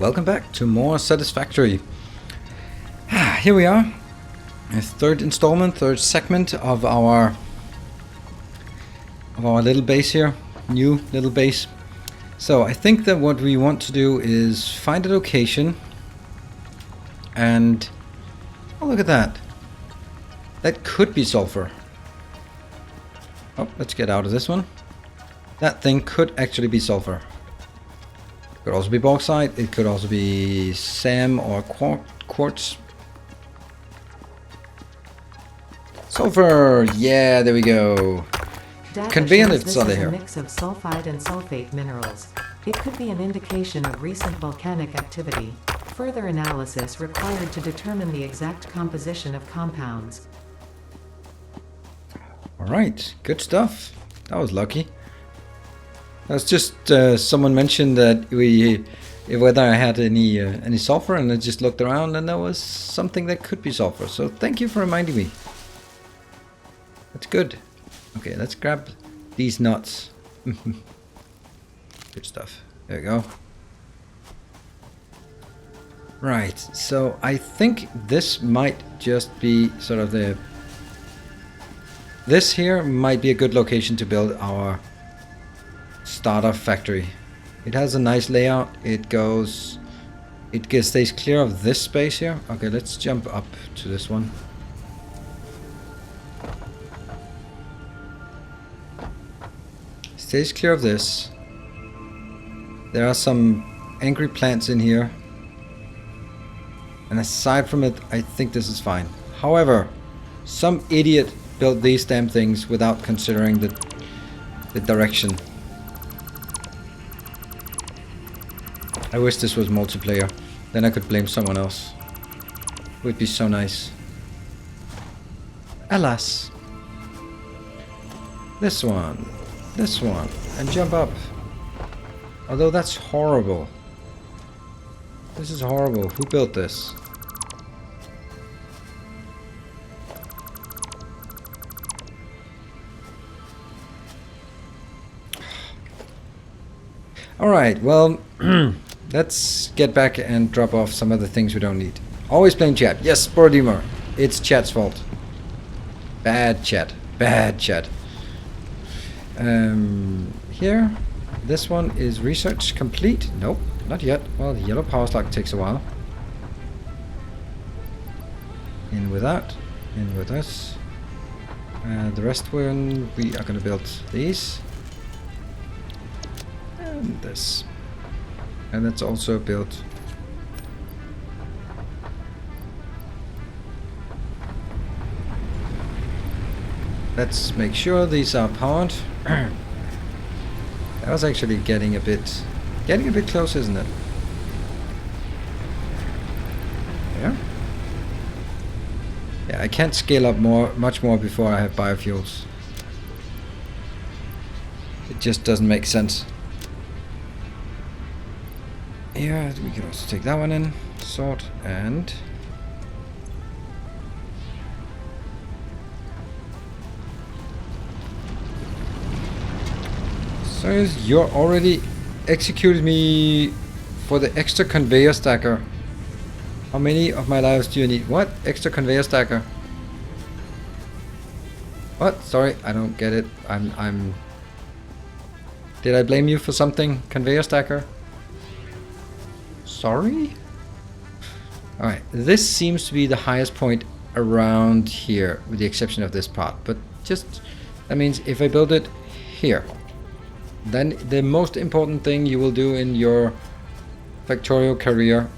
Welcome back to more Satisfactory. Here we are, a third installment, third segment of our little base here, new little base. So I think that what we want to do is find a location and, oh, look at that. That could be sulfur. Oh, let's get out of this one. That thing could actually be sulfur. Could also be bauxite, it could also be SAM or quartz. Sulfur! Yeah, there we go. Conveyor belts are there. A mix of sulfide and sulfate minerals. It could be an indication of recent volcanic activity. Further analysis required to determine the exact composition of compounds. Alright, good stuff. That was lucky. That's just someone mentioned that whether I had any sulfur, and I just looked around and there was something that could be sulfur. So thank you for reminding me. That's good. Okay, let's grab these nuts. Good stuff. There we go. Right, so I think this might just be sort of this here might be a good location to build our starter factory. It has a nice layout. It stays clear of this space here. Okay, let's jump up to this one. Stays clear of this. There are some angry plants in here. And aside from it, I think this is fine. However, some idiot built these damn things without considering the direction. I wish this was multiplayer. Then I could blame someone else. It would be so nice. Alas. This one, and jump up. Although that's horrible. This is horrible. Who built this? Alright, well, let's get back and drop off some of the things we don't need. Always blame chat. Yes, Spordimer. It's chat's fault. Bad chat. Bad chat. Here, this one is research complete. Nope, not yet. Well, the yellow power slug takes a while. In with that. In with this. The rest when we are going to build these. And this. And that's also built. Let's make sure these are powered. That was actually getting a bit close, isn't it? Yeah. Yeah, I can't scale up much more before I have biofuels. It just doesn't make sense. Yeah, we can also take that one in. Sort and so you're already executed me for the extra conveyor stacker. How many of my lives do you need? What? Extra conveyor stacker? What? Sorry, I don't get it. Did I blame you for something? Conveyor stacker? Sorry? Alright, this seems to be the highest point around here, with the exception of this part. But just, that means if I build it here, then the most important thing you will do in your factorial career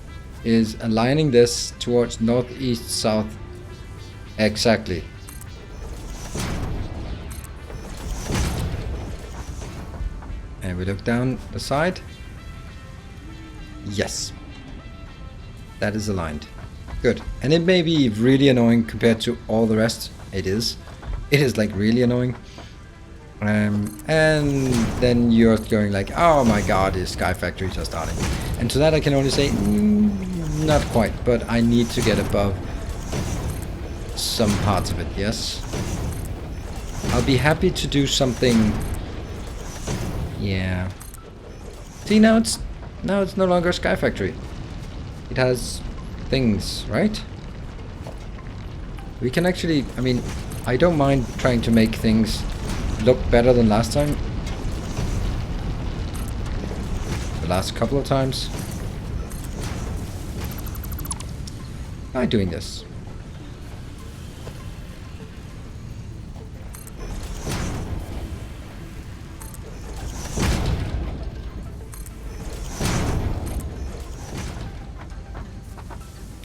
is aligning this towards northeast, south. Exactly. And we look down the side. Yes. That is aligned. Good. And it may be really annoying compared to all the rest. It is. It is like really annoying. And then you're going like, oh my god, the sky factories are starting. And to that I can only say, not quite, but I need to get above some parts of it, yes. I'll be happy to do something. Yeah. See, now it's no longer a sky factory. it has things, right? We can actually, I mean, I don't mind trying to make things look better than last time. The last couple of times. By doing this.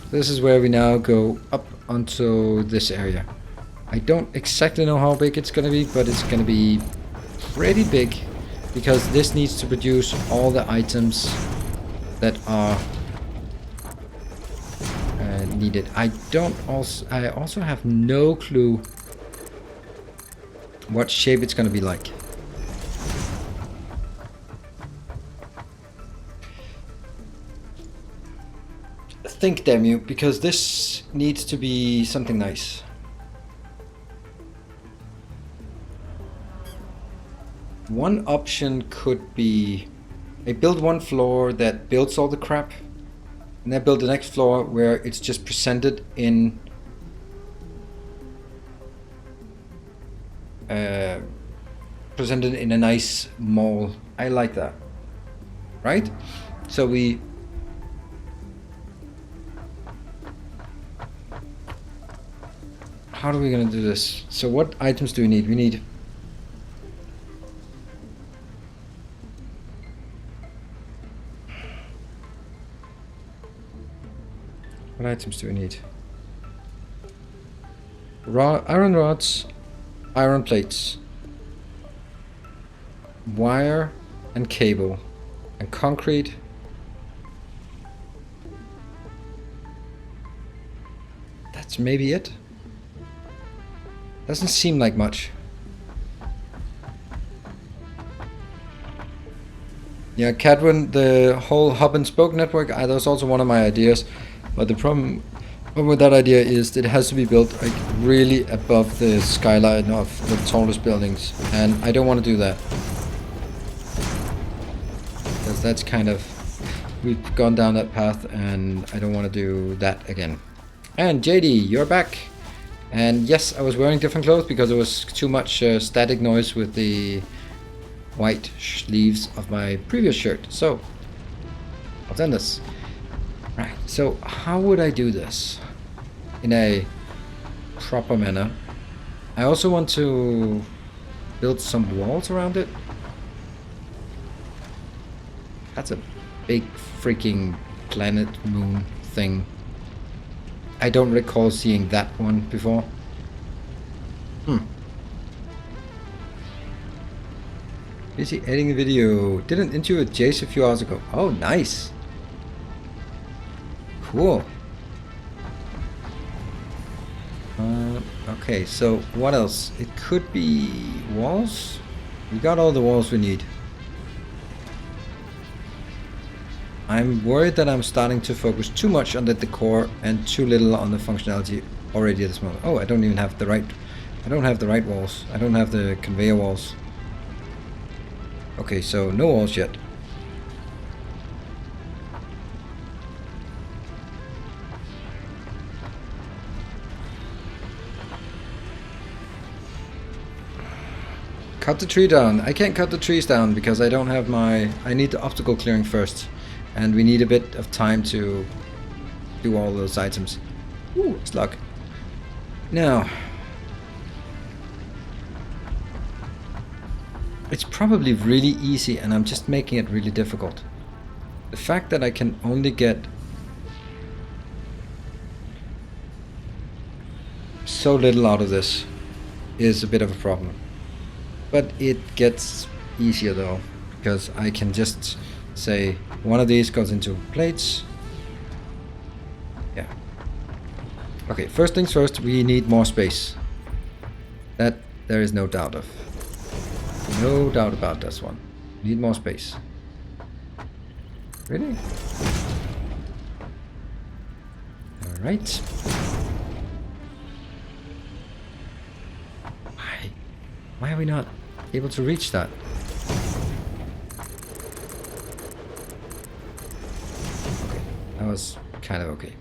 This is where we now go up onto this area. I don't exactly know how big it's gonna be, but it's gonna be pretty big because this needs to produce all the items that are needed. I also have no clue what shape it's gonna be like. Think, damn you, because this needs to be something nice. One option could be I build one floor that builds all the crap, and I build the next floor where it's just presented in a nice mall. I like that, right? So we how are we gonna do this? So what items do we need? We need what items do we need? Iron rods, iron plates, wire and cable, and concrete. That's maybe it. Doesn't seem like much. Yeah, Cadwin, the whole hub and spoke network, that was also one of my ideas. But the problem with that idea is that it has to be built like really above the skyline of the tallest buildings. And I don't want to do that. Because that's kind of... we've gone down that path and I don't want to do that again. And JD, you're back! And yes, I was wearing different clothes because there was too much static noise with the white sleeves of my previous shirt. So, I've done this. Right, so how would I do this in a proper manner? I also want to build some walls around it. That's a big freaking planet moon thing. I don't recall seeing that one before. Busy editing the video. Did an interview with Jace a few hours ago. Oh, nice. Cool. Okay, so what else? It could be walls. We got all the walls we need. I'm worried that I'm starting to focus too much on the decor and too little on the functionality already at this moment. Oh, I don't even have the right... I don't have the right walls. I don't have the conveyor walls. Okay, so no walls yet. Cut the tree down. I can't cut the trees down because I don't have my... I need the obstacle clearing first. And we need a bit of time to do all those items. Ooh, it's luck. Now, it's probably really easy and I'm just making it really difficult. The fact that I can only get so little out of this is a bit of a problem. But it gets easier though, because I can just say one of these goes into plates. Yeah. Okay, first things first, we need more space. That there is no doubt of. No doubt about this one. Need more space. Really? Alright. Why are we not able to reach that? Okay, that was kind of okay.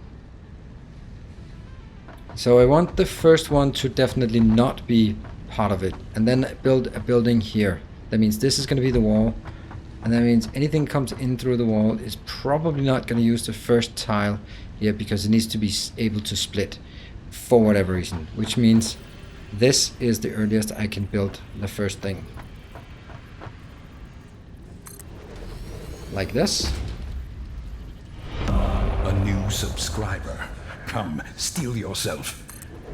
So I want the first one to definitely not be part of it, and then build a building here. That means this is going to be the wall, and that means anything comes in through the wall is probably not going to use the first tile here, because it needs to be able to split for whatever reason, which means this is the earliest I can build the first thing. Like this. A new subscriber. Come, steel yourself.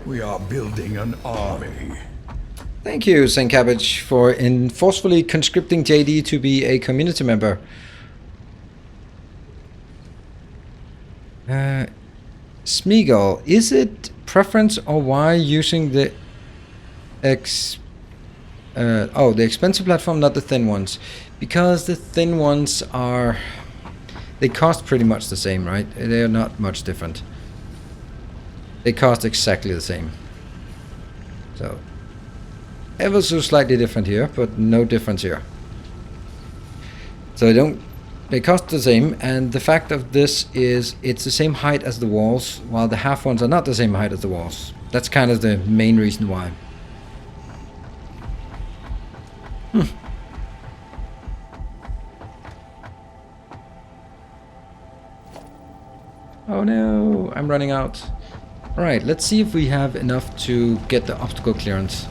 We are building an army. Thank you, Saint Cabbage, for forcefully conscripting JD to be a community member. Smeagol, is it preference or why using the the expensive platform, not the thin ones? Because the thin ones are... they cost pretty much the same, right? They are not much different. They cost exactly the same. So, ever so slightly different here, but no difference here. So they cost the same, and the fact of this is it's the same height as the walls, while the half ones are not the same height as the walls. That's kind of the main reason why. Oh no, I'm running out. Alright, let's see if we have enough to get the obstacle clearance.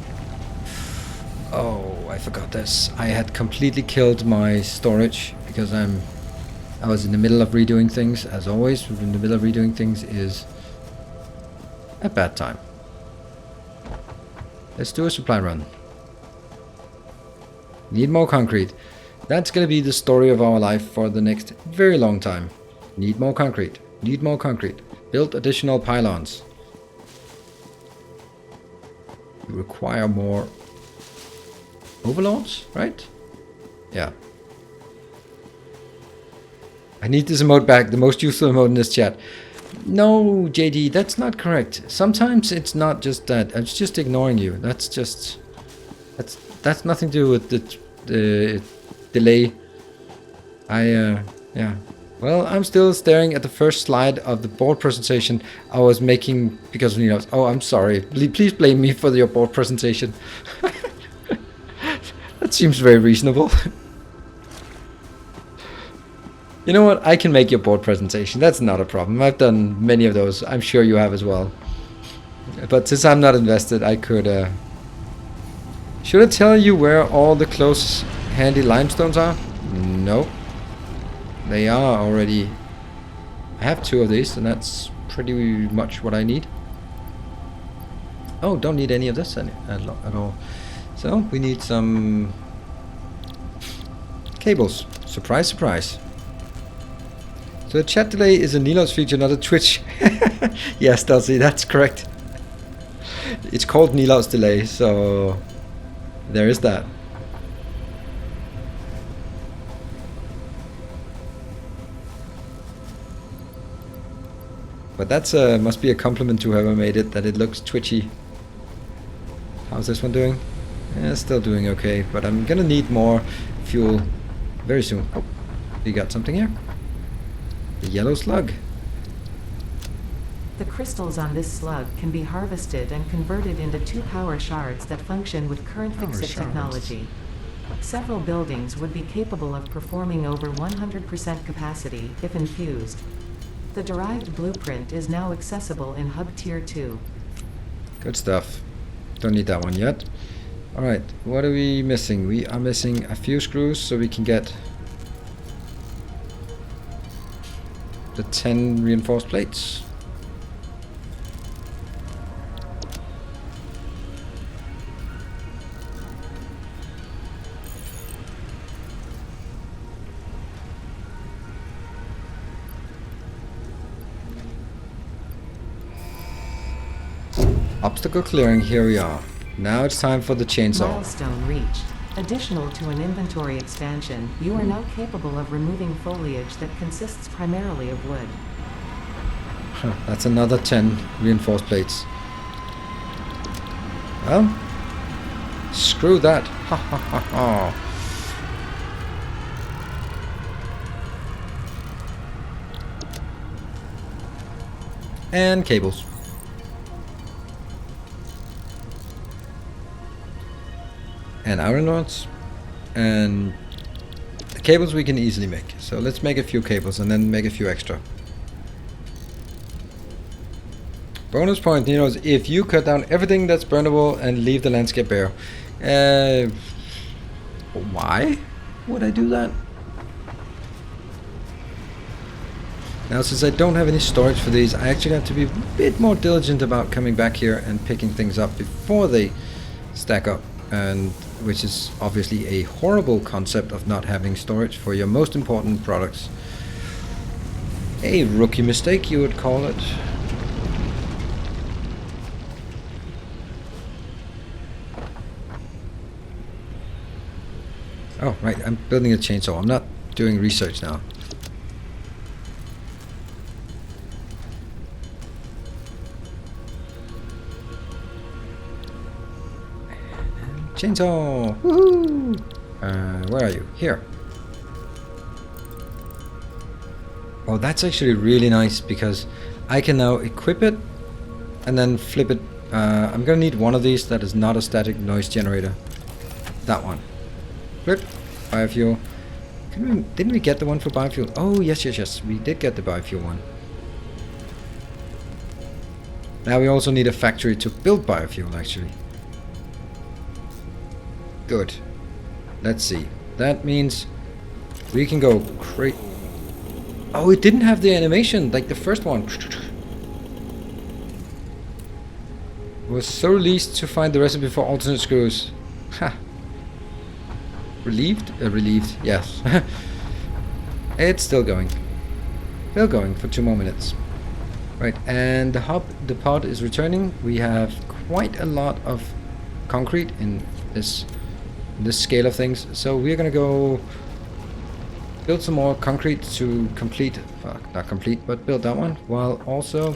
Oh, I forgot this. I had completely killed my storage because I was in the middle of redoing things. As always, in the middle of redoing things is a bad time. Let's do a supply run. Need more concrete. That's gonna be the story of our life for the next very long time. Need more concrete. Need more concrete. Build additional pylons. We require more overlords, right? Yeah. I need this emote back, the most useful emote in this chat. No, JD, that's not correct. Sometimes it's not just that. It's just ignoring you. That's just... That's nothing to do with the delay. Yeah. Well, I'm still staring at the first slide of the board presentation I was making because of Nilaus. Oh, I'm sorry. Please blame me for your board presentation. That seems very reasonable. You know what? I can make your board presentation. That's not a problem. I've done many of those. I'm sure you have as well. But since I'm not invested, I could... Should I tell you where all the close handy limestones are? No. They are already... I have 2 of these, and that's pretty much what I need. Oh, don't need any of this at all. So, we need some... cables. Surprise, surprise. So the chat delay is a Nilaus feature, not a Twitch. Yes, Dulcie, that's correct. It's called Nilaus delay, so... there is that. But that's must be a compliment to whoever made it, that it looks twitchy. How's this one doing? Yeah, still doing okay, but I'm gonna need more fuel very soon. Oh, you got something here? The yellow slug. The crystals on this slug can be harvested and converted into 2 power shards that function with current FICSIT technology. Several buildings would be capable of performing over 100% capacity if infused. The derived blueprint is now accessible in Hub Tier 2. Good stuff. Don't need that one yet. Alright, what are we missing? We are missing a few screws so we can get the 10 reinforced plates. Obstacle clearing, here we are. Now it's time for the chainsaw. Milestone reached. Additional to an inventory expansion, you are now capable of removing foliage that consists primarily of wood. That's another 10 reinforced plates. Well, screw that. Ha ha ha ha. And cables. And iron rods. And the cables we can easily make. So let's make a few cables and then make a few extra. Bonus point, you know, is if you cut down everything that's burnable and leave the landscape bare. Why would I do that? Now, since I don't have any storage for these, I actually have to be a bit more diligent about coming back here and picking things up before they stack up, and which is obviously a horrible concept of not having storage for your most important products. A rookie mistake, you would call it. Oh, right, I'm building a chainsaw. I'm not doing research now. Chainsaw! Woohoo! Where are you? Here. Oh, that's actually really nice because I can now equip it and then flip it. I'm gonna need one of these that is not a static noise generator. That one. Flip. Biofuel. Didn't we get the one for biofuel? Oh, yes, yes, yes. We did get the biofuel one. Now we also need a factory to build biofuel, actually. Good. Let's see. That means we can go crazy. Oh, it didn't have the animation like the first one. Was so released to find the recipe for alternate screws. Ha. Relieved? Relieved, yes. It's still going. Still going for 2 more minutes. Right, and the pod is returning. We have quite a lot of concrete in this scale of things. So we're gonna go build some more concrete to complete, not complete, but build that one. While also,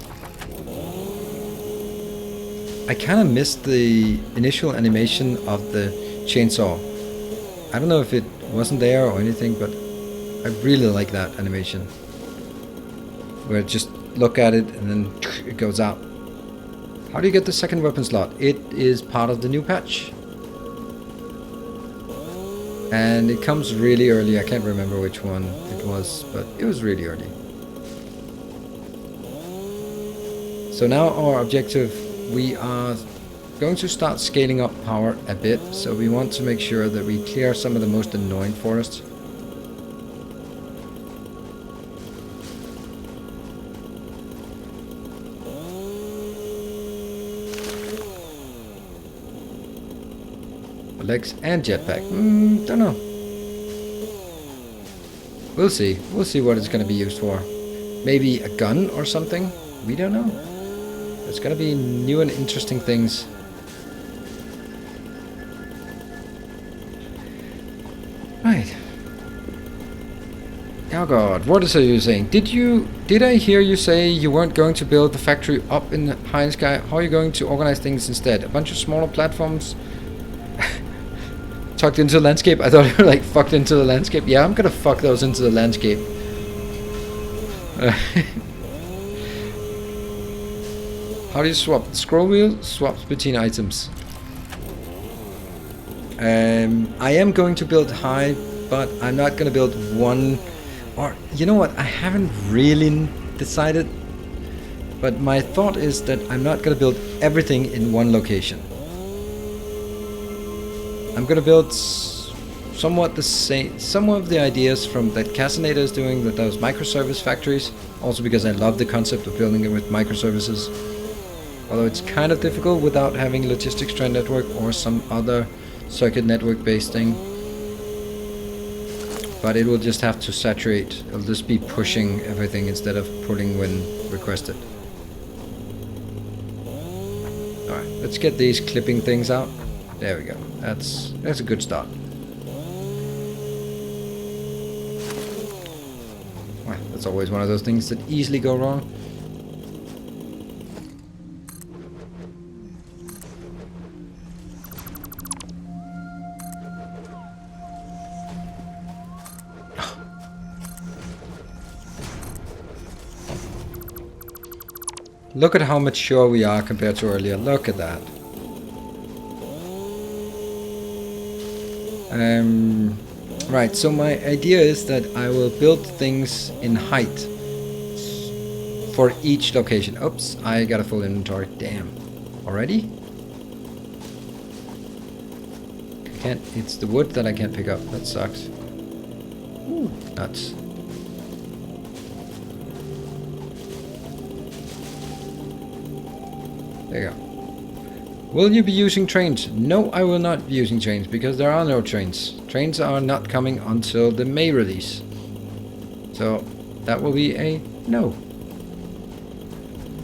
I kind of missed the initial animation of the chainsaw. I don't know if it wasn't there or anything, but I really like that animation. Where just look at it and then it goes out. How do you get the second weapon slot? It is part of the new patch. And it comes really early. I can't remember which one it was, but it was really early. So now our objective, we are going to start scaling up power a bit. So we want to make sure that we clear some of the most annoying forests. Legs and jetpack. Don't know. We'll see. We'll see what it's going to be used for. Maybe a gun or something? We don't know. There's going to be new and interesting things. Right. Oh god, what are you saying? Did I hear you say you weren't going to build the factory up in the high sky? How are you going to organize things instead? A bunch of smaller platforms? Tucked into the landscape? I thought you were like fucked into the landscape. Yeah, I'm gonna fuck those into the landscape. How do you swap? Scroll wheel swaps between items. I am going to build high, but I'm not gonna build one. Or you know what? I haven't really decided. But my thought is that I'm not gonna build everything in one location. I'm gonna build somewhat the same, some of the ideas from that Cassinator is doing with those microservice factories. Also because I love the concept of building it with microservices. Although it's kind of difficult without having logistics trend network or some other circuit network based thing. But it will just have to saturate. It'll just be pushing everything instead of pulling when requested. Alright, let's get these clipping things out. There we go. That's a good start. Well, that's always one of those things that easily go wrong. Look at how mature we are compared to earlier. Look at that. Right, so my idea is that I will build things in height for each location. Oops, I got a full inventory. Damn. Already? Can't. It's the wood that I can't pick up. That sucks. Ooh, nuts. There you go. Will you be using trains? No, I will not be using trains because there are no trains. Trains are not coming until the May release. So that will be a no.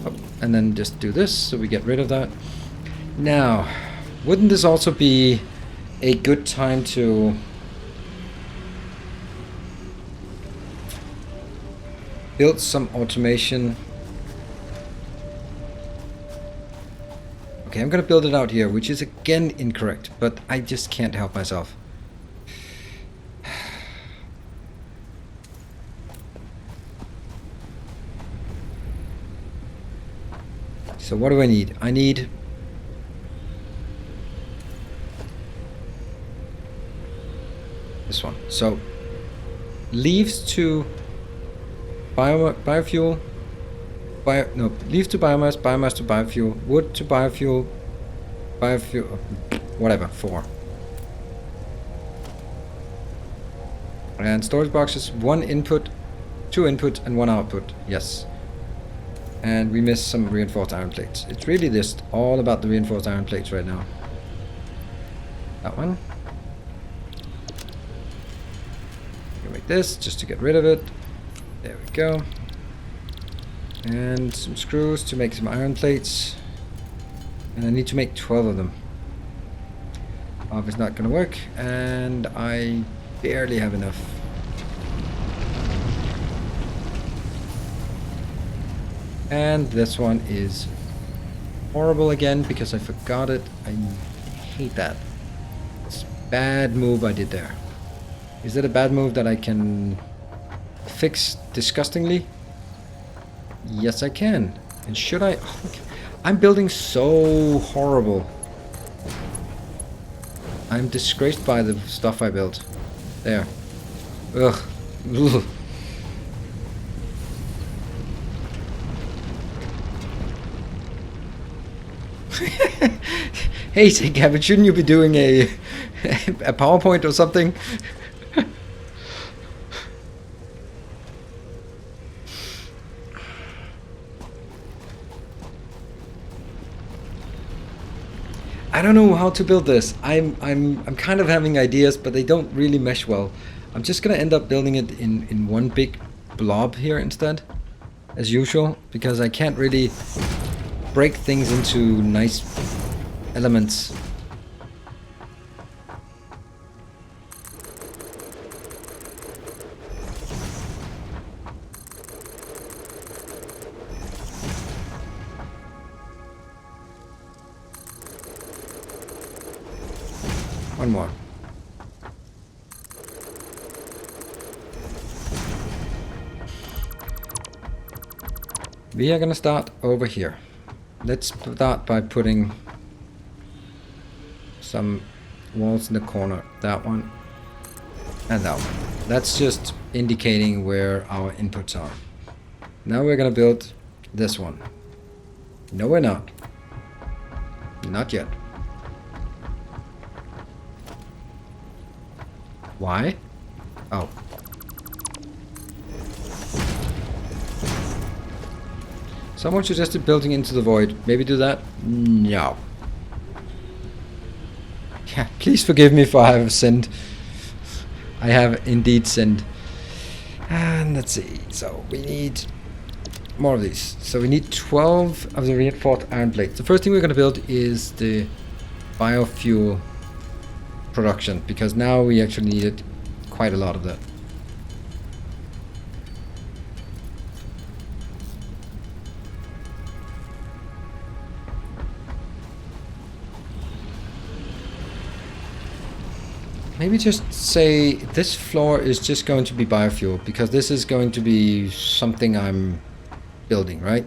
Oh, and then just do this so we get rid of that. Now, wouldn't this also be a good time to build some automation? Okay, I'm gonna build it out here, which is again incorrect, but I just can't help myself. So what do I need? I need this one. So leaves to biofuel. Leaf to biomass, biomass to biofuel, wood to biofuel, whatever, 4. And storage boxes, 1 input, 2 input, and 1 output, yes. And we missed some reinforced iron plates. It's really just all about the reinforced iron plates right now. That one. I'll make this just to get rid of it. There we go. And some screws to make some iron plates. And I need to make 12 of them. It's not gonna work, and I barely have enough. And this one is horrible again because I forgot it. I hate that. It's a bad move I did there. Is it a bad move that I can fix disgustingly? Yes, I can. And should I? Oh, I'm building so horrible. I'm disgraced by the stuff I built. There. Ugh. Ugh. Hey, say Gavin, shouldn't you be doing a PowerPoint or something? I don't know how to build this. I'm kind of having ideas, but they don't really mesh well. I'm just gonna end up building it in one big blob here instead, as usual, because I can't really break things into nice elements. One more. We are gonna start over here. Let's start by putting some walls in the corner. That one and that one. That's just indicating where our inputs are. Now we're gonna build this one. No, we're not. Not yet. Why? Oh. Someone suggested building into the void. Maybe do that? No. Yeah, please forgive me if I have sinned. I have indeed sinned. And let's see. So we need more of these. So we need 12 of the reinforced iron plates. The first thing we're going to build is the biofuel production, because now we actually needed quite a lot of that. Maybe just say this floor is just going to be biofuel, because this is going to be something I'm building, right?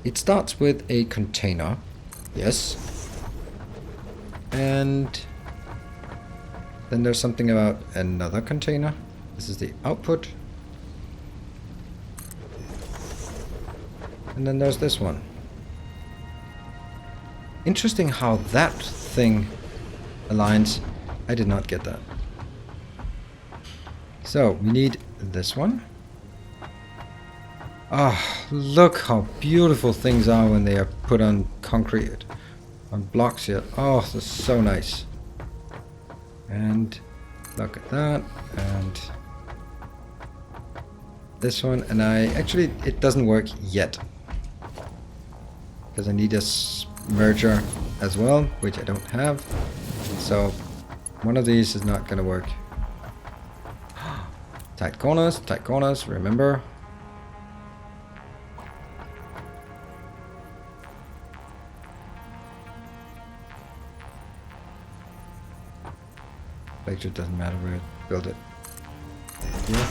it starts with a container. Yes. And then there's something about another container. This is the output. And then there's this one. Interesting how that thing aligns. I did not get that. So we need this one. Ah, look how beautiful things are when they are put on concrete, on blocks here. Oh, this is so nice. And look at that. And this one. And actually, it doesn't work yet, because I need a merger as well, which I don't have. So one of these is not gonna work. Tight corners, remember. Actually, it doesn't matter where I build it. Yeah.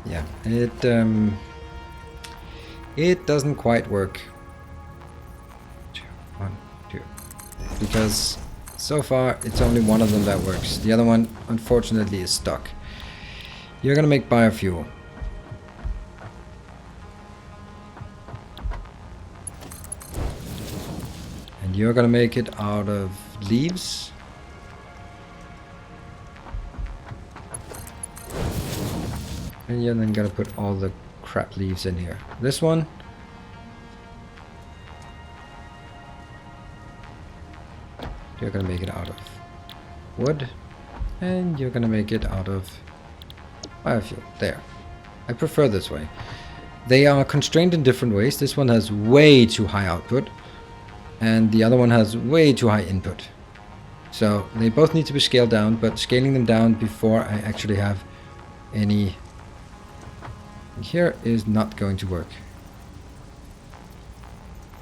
Yeah, it doesn't quite work. 1, 2, because so far it's only one of them that works. The other one, unfortunately, is stuck. You're gonna make biofuel. And you're gonna make it out of leaves. And you're then gonna put all the crap leaves in here. This one. You're gonna make it out of wood. And you're gonna make it out of biofuel. There. I prefer this way. They are constrained in different ways. This one has way too high output. And the other one has way too high input. So they both need to be scaled down, but scaling them down before I actually have any here is not going to work.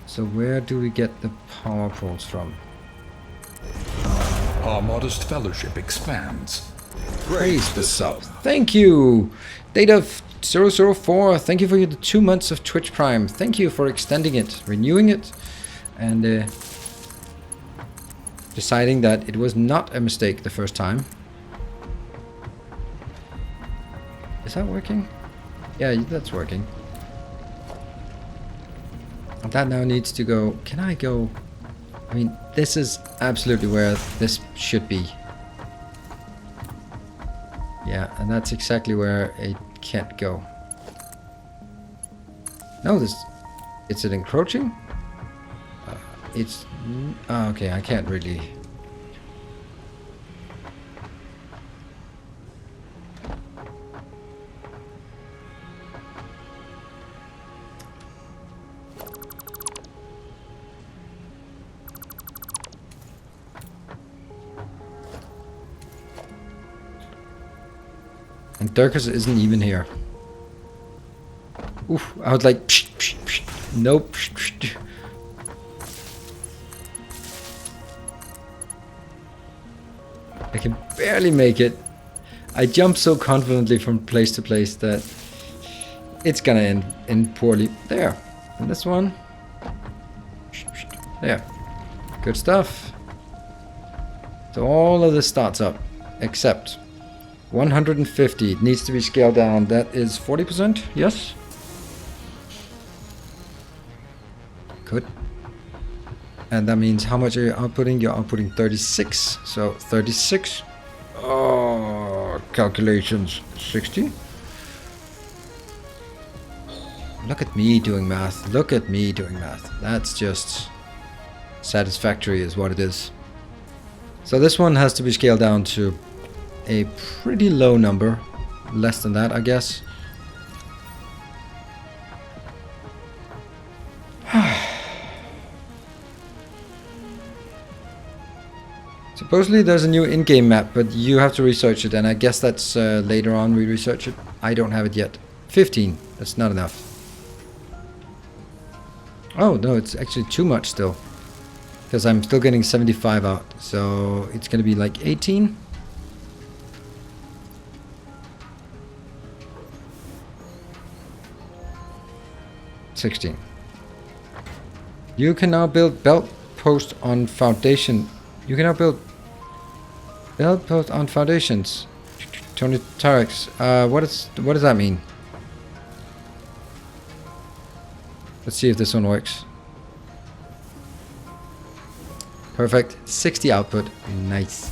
So where do we get the power poles from? Our modest fellowship expands. Praise the sub. Thank you! Data 004, thank you for the 2 months of Twitch Prime. Thank you for extending it, renewing it, and deciding that it was not a mistake the first time. Is that working? Yeah, that's working. That now needs to go. Can I go? I mean, this is absolutely where this should be. Yeah, and that's exactly where it can't go. No, this... Is it encroaching? It's... okay, I can't really... And Dirkus isn't even here. Oof, I was like, psh, psh, psh. Nope. Psh, psh. I can barely make it. I jump so confidently from place to place that it's gonna end poorly. There. And this one. There. Good stuff. So all of this starts up, except 150. It needs to be scaled down. That is 40%? Yes? Good. And that means how much are you outputting? You're outputting 36. So 36. Oh, calculations. 60. Look at me doing math. Look at me doing math. That's just satisfactory is what it is. So this one has to be scaled down to a pretty low number. Less than that, I guess. Supposedly there's a new in-game map, but you have to research it, and I guess that's later on we research it. I don't have it yet. 15, that's not enough. Oh, no, it's actually too much still. Because I'm still getting 75 out. So it's going to be like 18. $16. You can now build belt post on foundation. You can now build belt post on foundations. Tony Tarex. What does that mean? Let's see if this one works. Perfect. 60 output. Nice.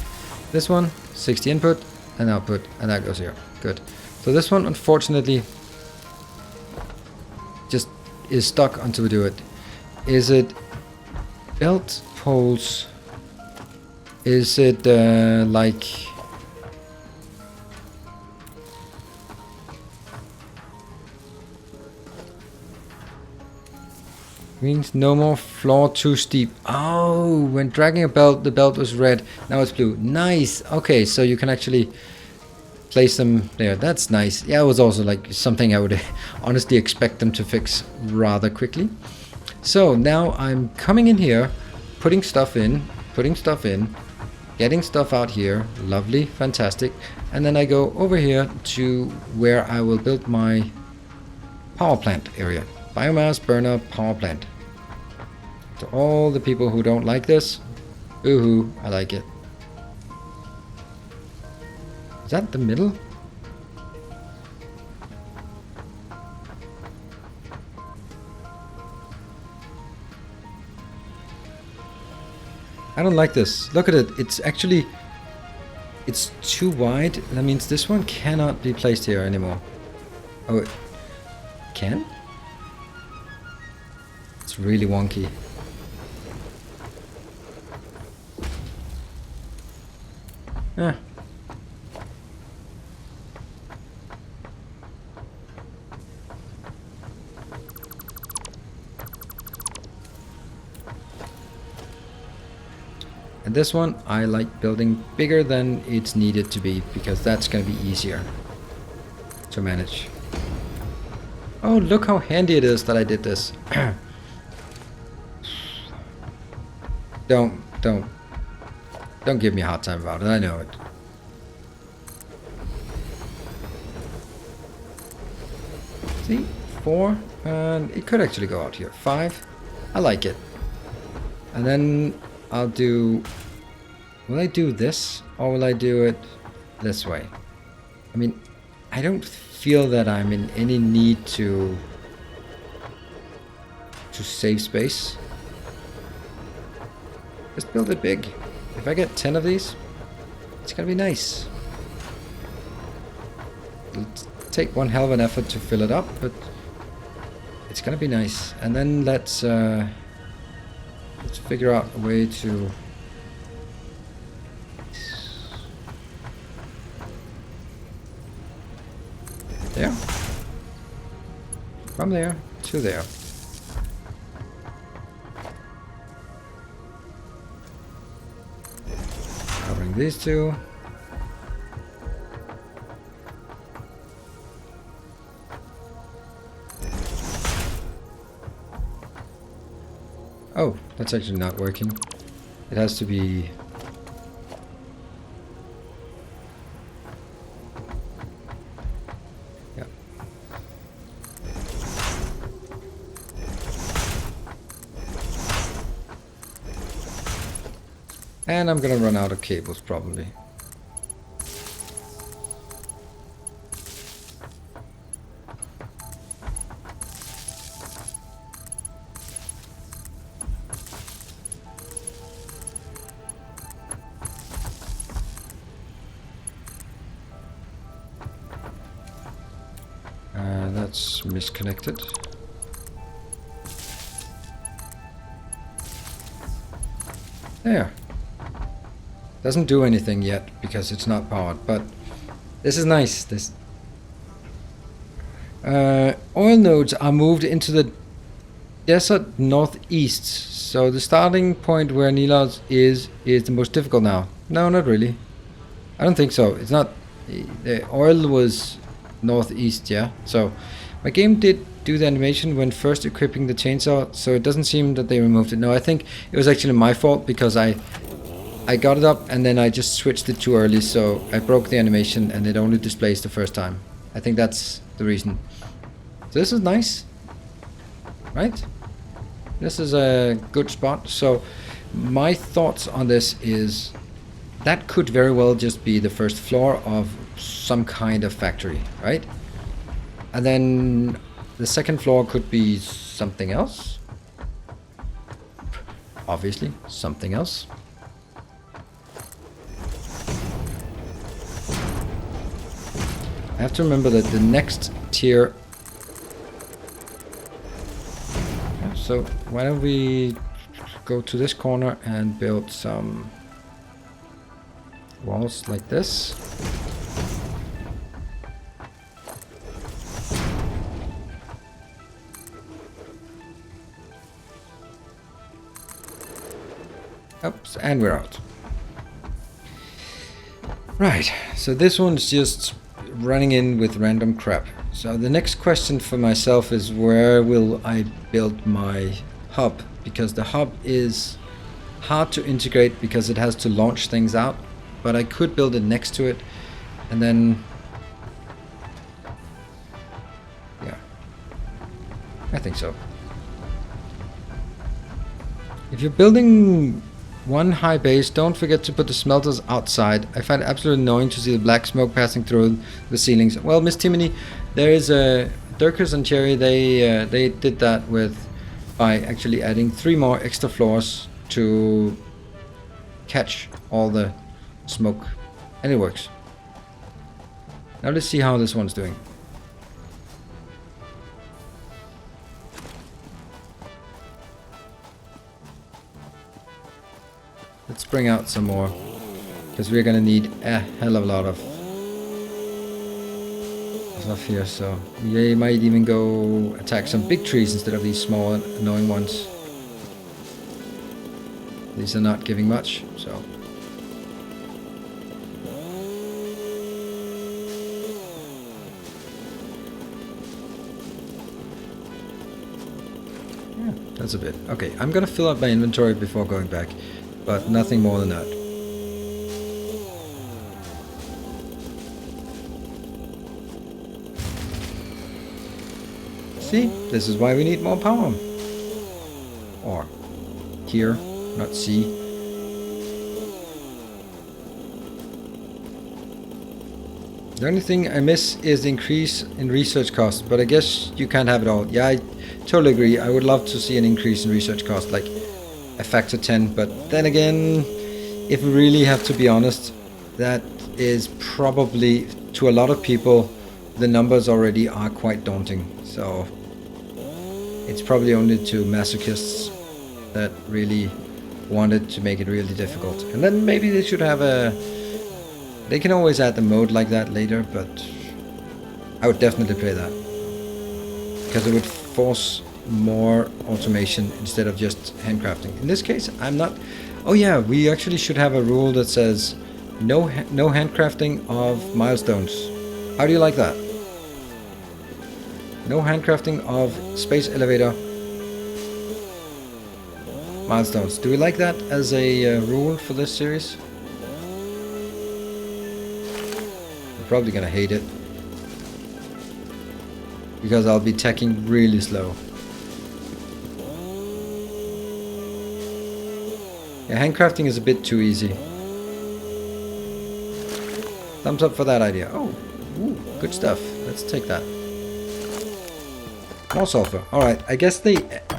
This one, 60 input and output, and that goes here. Good. So this one, unfortunately, just is stuck until we do it. Is it belt poles? Is it like... Means no more floor too steep. Oh, when dragging a belt, the belt was red. Now it's blue. Nice. Okay, so you can actually place them there. That's nice. Yeah, it was also like something I would honestly expect them to fix rather quickly. So now I'm coming in here, putting stuff in, getting stuff out here. Lovely, fantastic. And then I go over here to where I will build my power plant area. Biomass burner power plant. To all the people who don't like this, boo-hoo, I like it. Is that the middle? I don't like this. Look at it. It's actually... It's too wide. That means this one cannot be placed here anymore. Oh, it can? It's really wonky. Ah. And this one I like building bigger than it's needed to be, because that's going to be easier to manage. Oh, look how handy it is that I did this. Don't give me a hard time about it. I know it. See, 4, and it could actually go out here. 5, I like it. And then I'll do. Will I do this, or will I do it this way? I mean, I don't feel that I'm in any need to save space. Just build it big. If I get 10 of these, it's gonna be nice. It'll take one hell of an effort to fill it up, but it's gonna be nice. And then let's figure out a way to... There. From there to there. Covering these two. Oh, that's actually not working. It has to be... Yeah. And I'm gonna run out of cables probably. That's misconnected. There. Doesn't do anything yet because it's not powered, but this is nice. This oil nodes are moved into the desert northeast. So the starting point where Nilaus is the most difficult now. No, not really. I don't think so. It's not. The oil was northeast, yeah. So my game did do the animation when first equipping the chainsaw, so it doesn't seem that they removed it. No, I think it was actually my fault because I got it up and then I just switched it too early, so I broke the animation and it only displays the first time. I think that's the reason. So this is nice, right? This is a good spot. So my thoughts on this is that could very well just be the first floor of some kind of factory, right? And then the second floor could be something else. Obviously, something else. I have to remember that the next tier... Yeah, so why don't we go to this corner and build some walls like this. Oops, and we're out. Right, so this one's just running in with random crap. So the next question for myself is, where will I build my hub? Because the hub is hard to integrate because it has to launch things out, but I could build it next to it and then, yeah, I think so. If you're building one high base, don't forget to put the smelters outside. I find it absolutely annoying to see the black smoke passing through the ceilings. Well, Miss Timony, there is a Dirkers and Cherry. They did that by actually adding 3 more extra floors to catch all the smoke, and it works. Now let's see how this one's doing. Let's bring out some more, because we're gonna need a hell of a lot of stuff here. So we might even go attack some big trees instead of these small annoying ones. These are not giving much, so. Yeah, that's a bit. Okay, I'm gonna fill up my inventory before going back, but nothing more than that. See, this is why we need more power. Or here, not C. The only thing I miss is the increase in research costs, but I guess you can't have it all. Yeah, I totally agree. I would love to see an increase in research costs, like a factor 10, but then again, if we really have to be honest, that is probably, to a lot of people, the numbers already are quite daunting. So it's probably only to masochists that really wanted to make it really difficult. And then maybe they should have they can always add the mode like that later, but I would definitely play that, because it would force more automation instead of just handcrafting. In this case, I'm not... Oh yeah, we actually should have a rule that says no handcrafting of milestones. How do you like that? No handcrafting of space elevator milestones. Do we like that as a rule for this series? I'm probably gonna hate it, because I'll be teching really slow. Yeah, handcrafting is a bit too easy. Thumbs up for that idea. Oh, ooh, good stuff. Let's take that. More sulfur. Alright, I guess they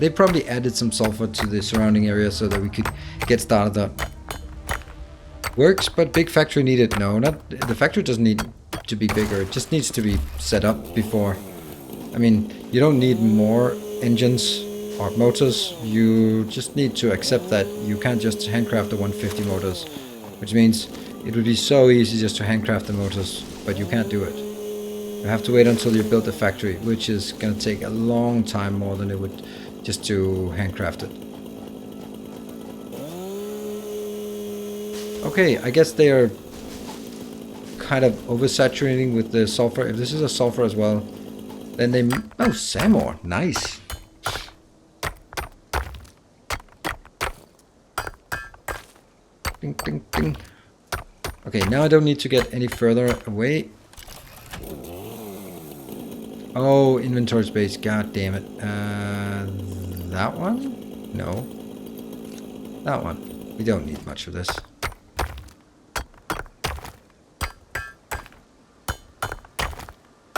probably added some sulfur to the surrounding area so that we could get started up. Works, but big factory needed. No, not the factory doesn't need to be bigger. It just needs to be set up before. I mean, you don't need more engines or motors. You just need to accept that you can't just handcraft the 150 motors, which means it would be so easy just to handcraft the motors, but you can't do it. You have to wait until you build the factory, which is going to take a long time more than it would just to handcraft it. Okay, I guess they are kind of oversaturating with the sulfur. If this is a sulfur as well, Then they... Oh, sand ore. Nice. Ding, ding, ding. Okay, now I don't need to get any further away. Oh, inventory space. God damn it. That one? No. That one. We don't need much of this.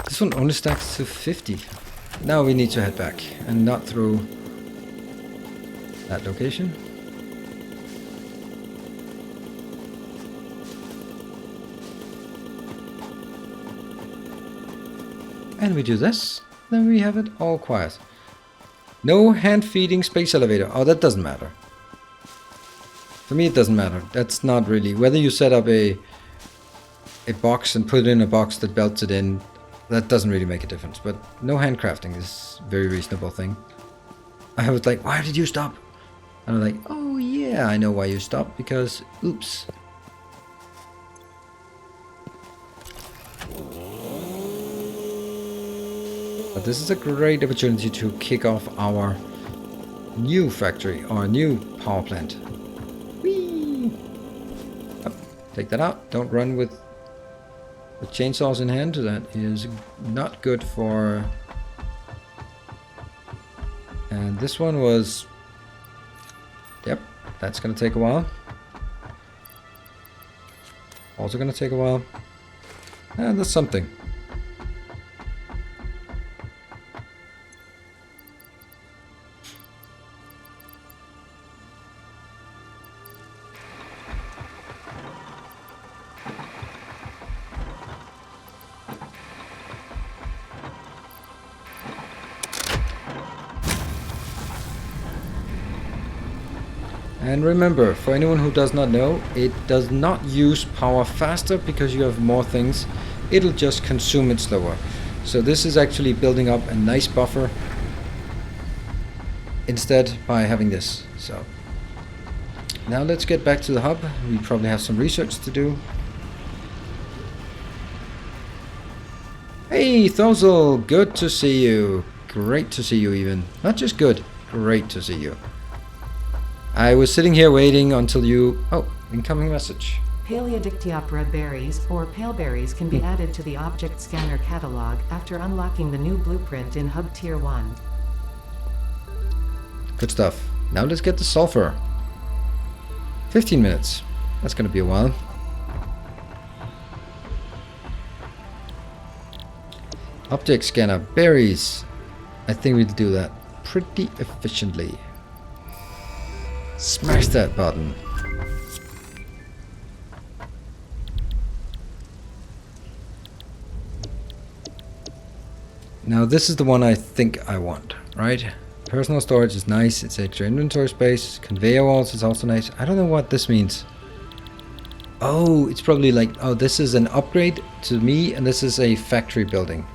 This one only stacks to 50. Now we need to head back and not through that location. And we do this, then we have it all quiet. No hand-feeding space elevator. Oh, that doesn't matter. For me, it doesn't matter. That's not really... Whether you set up a box and put it in a box that belts it in, that doesn't really make a difference. But no handcrafting is a very reasonable thing. I was like, why did you stop? And I'm like, oh yeah, I know why you stopped. Because, oops. But this is a great opportunity to kick off our new factory, our new power plant. Whee! Oh, take that out. Don't run with chainsaws in hand. That is not good for... And this one was... Yep, that's going to take a while. Also going to take a while. And that's something. And remember, for anyone who does not know, it does not use power faster because you have more things. It'll just consume it slower. So this is actually building up a nice buffer instead by having this. So now let's get back to the hub. We probably have some research to do. Hey Thozel, good to see you. Great to see you even. Not just good, great to see you. I was sitting here waiting until you... Oh, incoming message. Paleodictyopora berries, or pale berries, can be added to the object scanner catalog after unlocking the new blueprint in Hub Tier 1. Good stuff. Now let's get the sulfur. 15 minutes. That's gonna be a while. Object scanner, berries. I think we'll do that pretty efficiently. Smash that button. Now this is the one I think I want, right? Personal storage is nice, it's extra inventory space. Conveyor walls is also nice. I don't know what this means. Oh, it's probably like, oh, this is an upgrade to me and this is a factory building.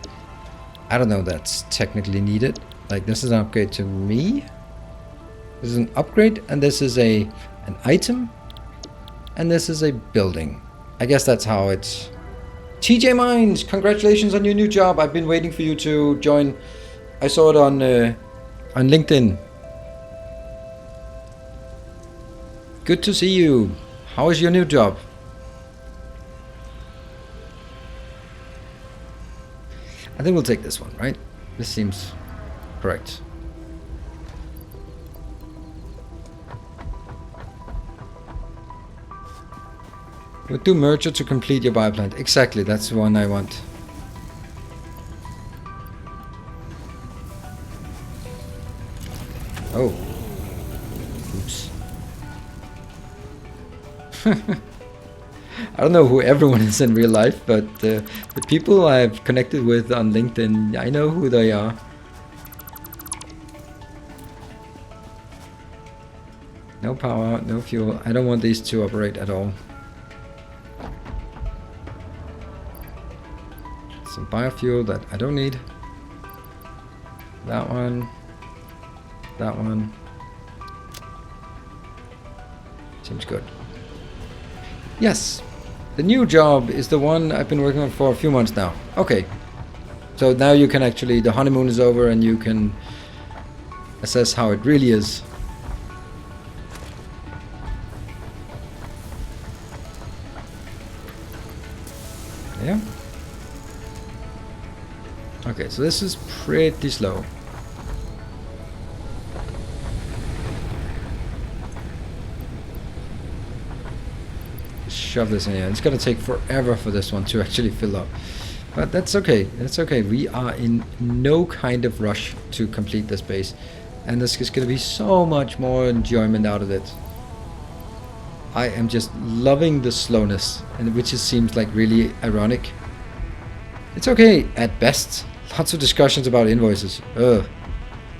I don't know if that's technically needed. Like this is an upgrade to me. This is an upgrade, and this is an item, and this is a building. I guess that's how it's... TJ Mines, congratulations on your new job. I've been waiting for you to join. I saw it on LinkedIn. Good to see you. How is your new job? I think we'll take this one, right? This seems correct. We'll do merger to complete your bioplant. Exactly, that's the one I want. Oh. Oops. I don't know who everyone is in real life, but the people I've connected with on LinkedIn, I know who they are. No power, no fuel. I don't want these to operate at all. Some biofuel that I don't need. That one. That one. Seems good. Yes. The new job is the one I've been working on for a few months now. Okay. So now you can actually, the honeymoon is over and you can assess how it really is. Yeah. Okay, so this is pretty slow. Shove this in here. It's gonna take forever for this one to actually fill up. But that's okay. That's okay. We are in no kind of rush to complete this base. And there's just gonna be so much more enjoyment out of it. I am just loving the slowness, and which just seems like really ironic. It's okay at best. Lots of discussions about invoices.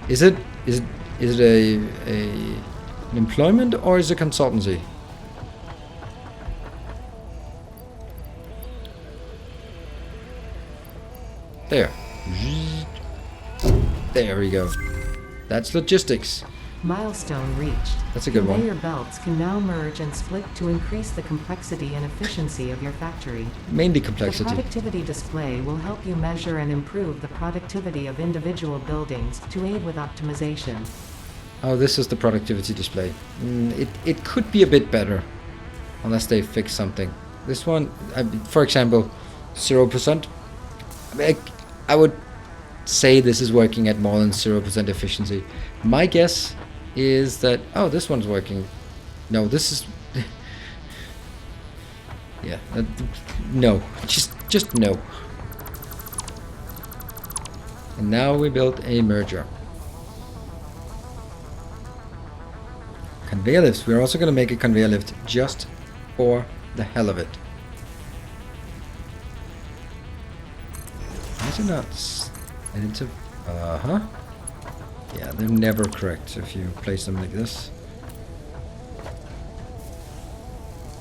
Is it an employment or is it consultancy? There. There we go. That's logistics. Milestone reached. That's a good one. Conveyor belts can now merge and split to increase the complexity and efficiency of your factory. Mainly The complexity. productivity display will help you measure and improve the productivity of individual buildings to aid with optimization. Oh, this is the productivity display. It could be a bit better, unless they fix something. This one, for example, 0%. I would say this is working at more than 0% efficiency. My guess is that, oh, this one's working. No, this is yeah, no, just no. And now we built a merger. Conveyor lifts. We're also going to make a conveyor lift just for the hell of it. These are not additive. Yeah, they're never correct if you place them like this.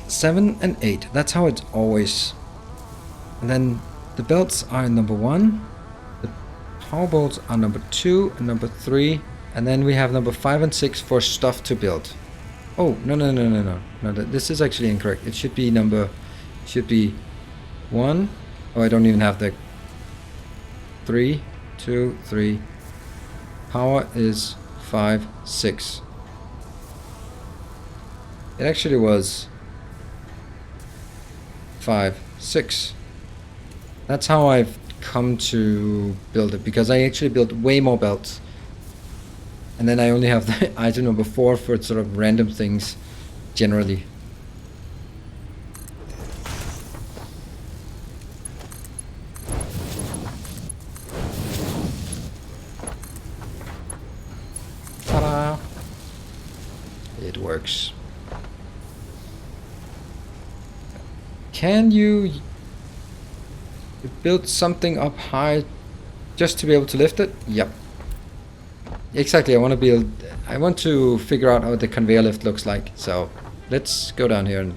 7 and 8. That's how it's always. And then the belts are number 1. The power bolts are number 2 and number 3. And then we have number 5 and 6 for stuff to build. Oh, no. This is actually incorrect. It should be should be 1. Oh, I don't even have the 3, 2, 3. Power is 5, 6. It actually was 5, 6. That's how I've come to build it, because I actually built way more belts. And then I only have the item number 4 for sort of random things, generally. Ta-da! It works. Can you build something up high just to be able to lift it? Yep. Exactly, I want to figure out how the conveyor lift looks like. So let's go down here and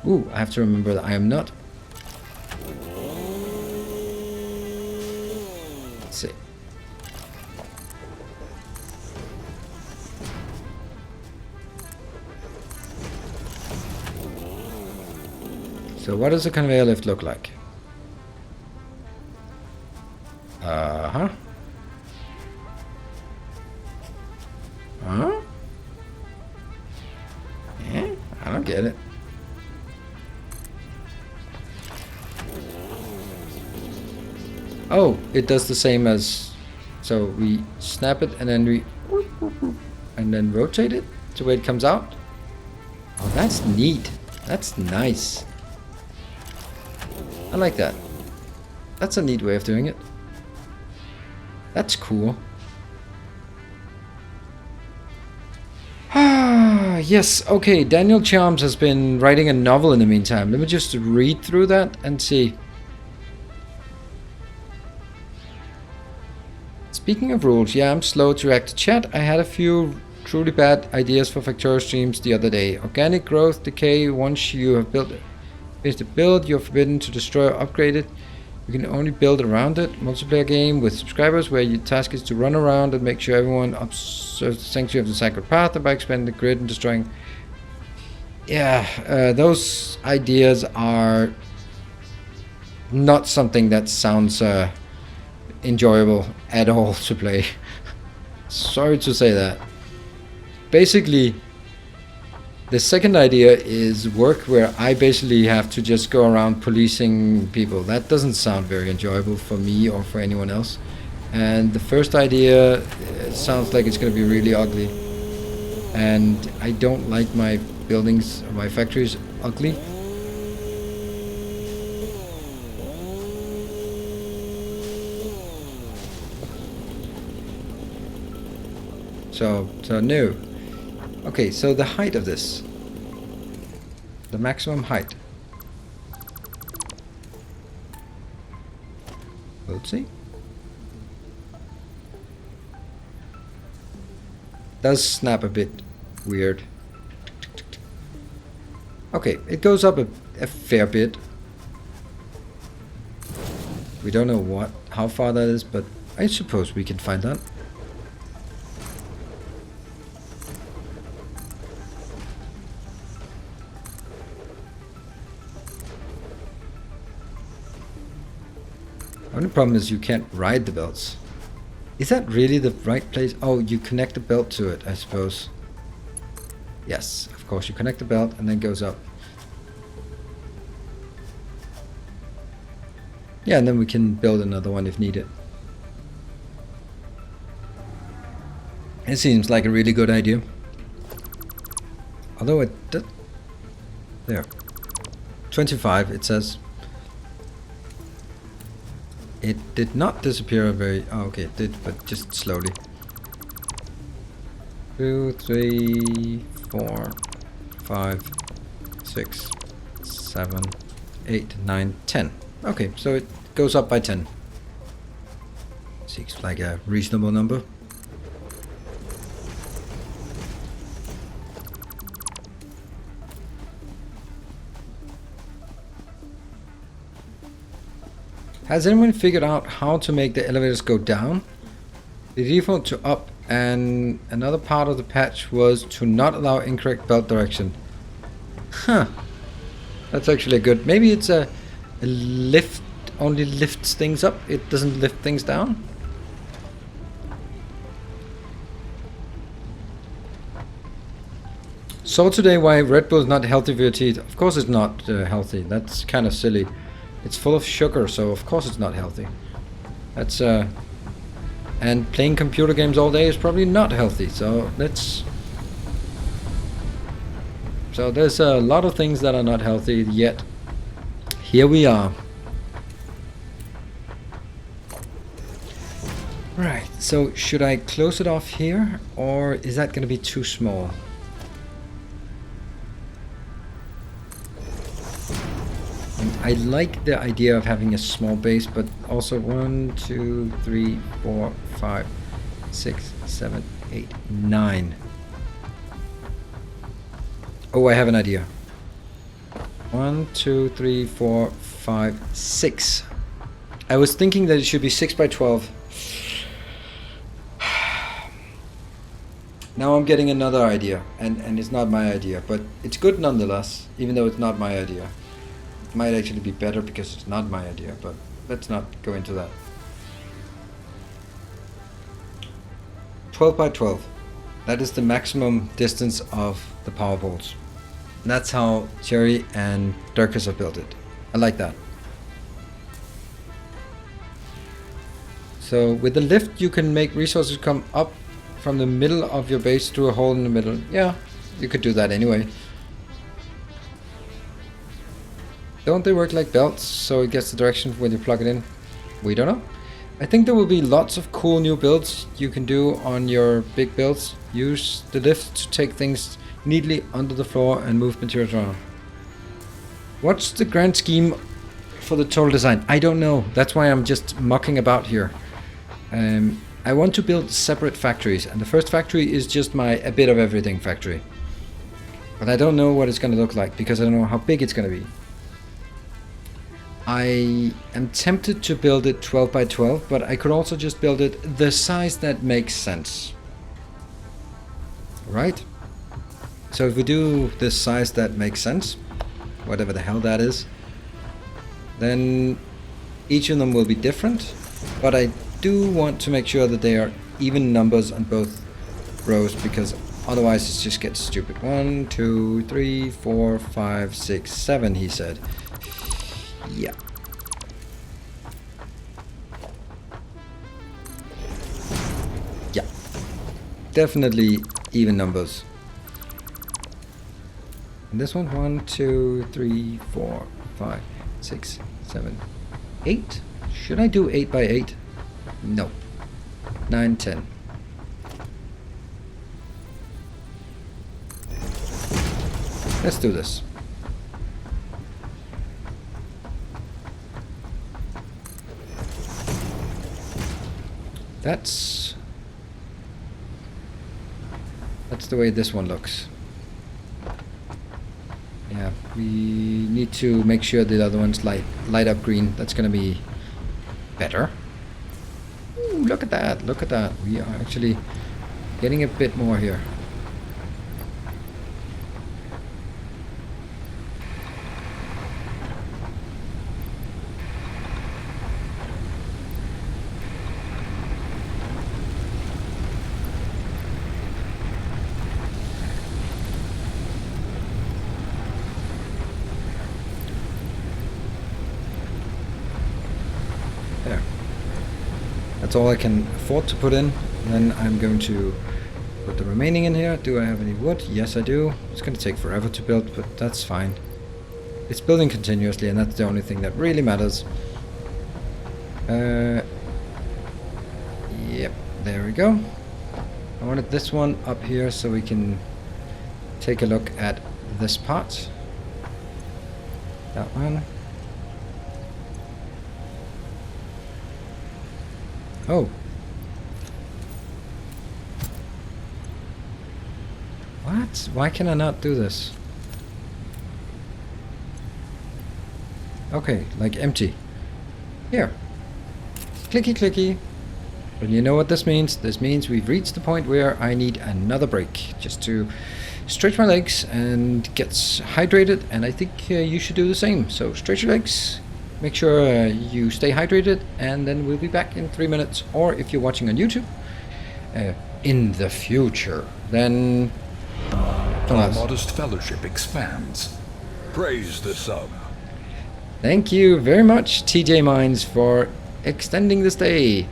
ooh, I have to remember that I am not. Let's see. So what does a conveyor lift look like? Huh? Yeah, I don't get it. Oh, it does the same as, so we snap it and then we and then rotate it to where it comes out. Oh, that's neat. That's nice. I like that. That's a neat way of doing it. That's cool. Yes, okay, Daniel Charms has been writing a novel in the meantime. Let me just read through that and see. Speaking of rules, yeah, I'm slow to react to chat. I had a few truly bad ideas for Factorio streams the other day. Organic growth decay. Once you have finished the build, you're forbidden to destroy or upgrade it. You can only build around it. Multiplayer game with subscribers where your task is to run around and make sure everyone observes the sanctuary of the sacred path, and by expanding the grid and destroying. Yeah, those ideas are not something that sounds enjoyable at all to play. Sorry to say that. Basically, the second idea is work where I basically have to just go around policing people. That doesn't sound very enjoyable for me or for anyone else. And the first idea sounds like it's going to be really ugly. And I don't like my buildings or my factories ugly. So no. Okay, so the height of this. The maximum height. We'll see. Does snap a bit weird. Okay, it goes up a fair bit. We don't know how far that is, but I suppose we can find that. Only problem is you can't ride the belts. Is that really the right place? Oh, you connect the belt to it, I suppose. Yes, of course, you connect the belt and then it goes up. Yeah, and then we can build another one if needed. It seems like a really good idea. Although it did... There. 25, it says. It did not disappear very... Oh, okay, it did, but just slowly. 2, 3, 4, 5, 6, 7, 8, 9, 10. Okay, so it goes up by 10. Seems like a reasonable number. Has anyone figured out how to make the elevators go down? The default to up, and another part of the patch was to not allow incorrect belt direction. Huh. That's actually good. Maybe it's a lift, only lifts things up. It doesn't lift things down. Saw today why Red Bull is not healthy for your teeth. Of course it's not healthy. That's kind of silly. It's full of sugar, so of course it's not healthy. That's and playing computer games all day is probably not healthy. So let's. So there's a lot of things that are not healthy yet. Here we are. Right. So should I close it off here, or is that going to be too small? I like the idea of having a small base, but also 1, 2, 3, 4, 5, 6, 7, 8, 9. Oh, I have an idea. 1, 2, 3, 4, 5, 6. I was thinking that it should be 6 by 12. Now I'm getting another idea, and it's not my idea, but it's good nonetheless, even though it's not my idea. It might actually be better because it's not my idea, but let's not go into that. 12 by 12. That is the maximum distance of the power poles. And that's how Jerry and Dirkus have built it. I like that. So with the lift you can make resources come up from the middle of your base through a hole in the middle. Yeah, you could do that anyway. Don't they work like belts, so it gets the direction when you plug it in? We don't know. I think there will be lots of cool new builds you can do on your big builds. Use the lift to take things neatly under the floor and move materials around. What's the grand scheme for the total design? I don't know. That's why I'm just mucking about here. I want to build separate factories, and the first factory is just my a bit of everything factory. But I don't know what it's going to look like because I don't know how big it's going to be. I am tempted to build it 12 by 12, but I could also just build it the size that makes sense. Right? So if we do the size that makes sense, whatever the hell that is, then each of them will be different, but I do want to make sure that they are even numbers on both rows, because otherwise it just gets stupid. 1, 2, 3, 4, 5, 6, 7, he said. Yeah. Yeah. Definitely even numbers. And this one, 1, 2, 3, 4, 5, 6, 7, 8. Should I do 8 by 8? No. 9, 10. Let's do this. That's the way this one looks. Yeah, we need to make sure the other ones light up green. That's gonna be better. Ooh, look at that, look at that. We are actually getting a bit more here. There. That's all I can afford to put in. Then I'm going to put the remaining in here. Do I have any wood? Yes, I do. It's going to take forever to build, but that's fine. It's building continuously, and that's the only thing that really matters. Yep, there we go. I wanted this one up here so we can take a look at this part. That one. Oh. What? Why can I not do this? Okay, like empty. Here. Clicky clicky. But you know what this means? This means we've reached the point where I need another break. Just to stretch my legs and get hydrated. And I think you should do the same. So stretch your legs. Make sure you stay hydrated, and then we'll be back in 3 minutes. Or if you're watching on YouTube, in the future, then Our modest fellowship expands. Praise the sub. Thank you very much, TJ Mines, for extending the stay.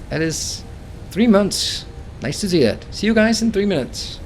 That is 3 months. Nice to see that. See you guys in 3 minutes.